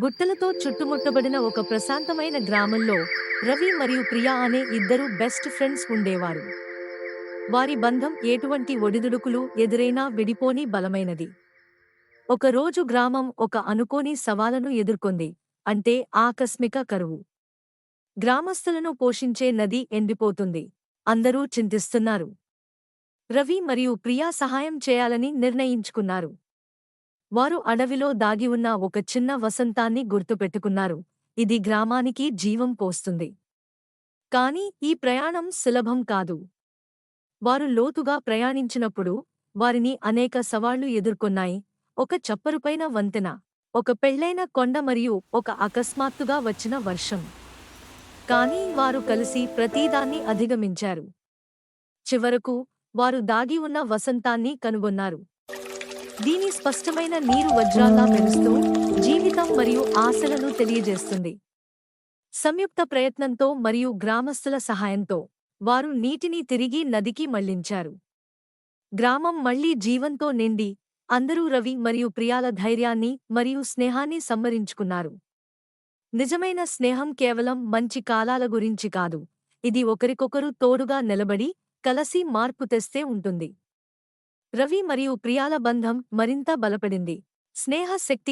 గుట్టలతో చుట్టుముట్టబడిన ఒక ప్రశాంతమైన గ్రామంలో రవి మరియు ప్రియా అనే ఇద్దరు బెస్ట్ ఫ్రెండ్స్ ఉండేవారు. వారి బంధం ఎటువంటి ఒడిదుడుకులు ఎదురైనా విడిపోని బలమైనది. ఒకరోజు గ్రామం ఒక అనుకోని సవాలును ఎదుర్కొంది. అంటే ఆకస్మిక కరువు. గ్రామస్తులను పోషించే నది ఎండిపోతుంది. అందరూ చింతిస్తున్నారు. రవి మరియు ప్రియా సహాయం చేయాలని నిర్ణయించుకున్నారు. వారు అడవిలో దాగి ఉన్న ఒక చిన్న వసంతాన్ని గుర్తుపెట్టుకున్నారు. ఇది గ్రామానికి జీవం పోస్తుంది. కానీ ఈ ప్రయాణం సులభం కాదు. వారు లోతుగా ప్రయాణించినప్పుడు వారిని అనేక సవాళ్లు ఎదుర్కొన్నాయి. ఒక చప్పరుపైన వంతెన, ఒక పెళ్లైన కొండ మరియు ఒక అకస్మాత్తుగా వచ్చిన వర్షం. కానీ వారు కలిసి ప్రతీదాన్ని అధిగమించారు. చివరకు వారు దాగి ఉన్న వసంతాన్ని కనుగొన్నారు. దీని స్పష్టమైన నీరు వజ్రాల్లా మెరుస్తూ జీవితం మరియు ఆశలను తెలియజేస్తుంది. సంయుక్త ప్రయత్నంతో మరియు గ్రామస్తుల సహాయంతో వారు నీటిని తిరిగి నదికి మళ్లించారు. గ్రామం మళ్లీ జీవంతో నిండి అందరూ రవి మరియు ప్రియాల ధైర్యాన్ని మరియు స్నేహాన్ని సంమరించుకున్నారు. నిజమైన స్నేహం కేవలం మంచి కాలాల గురించి కాదు, ఇది ఒకరికొకరు తోడుగా నిలబడి కలసి మార్పు తెస్తే ఉంటుంది. రవి మరియు ప్రియాల బంధం మరింత బలపడింది. స్నేహ శక్తి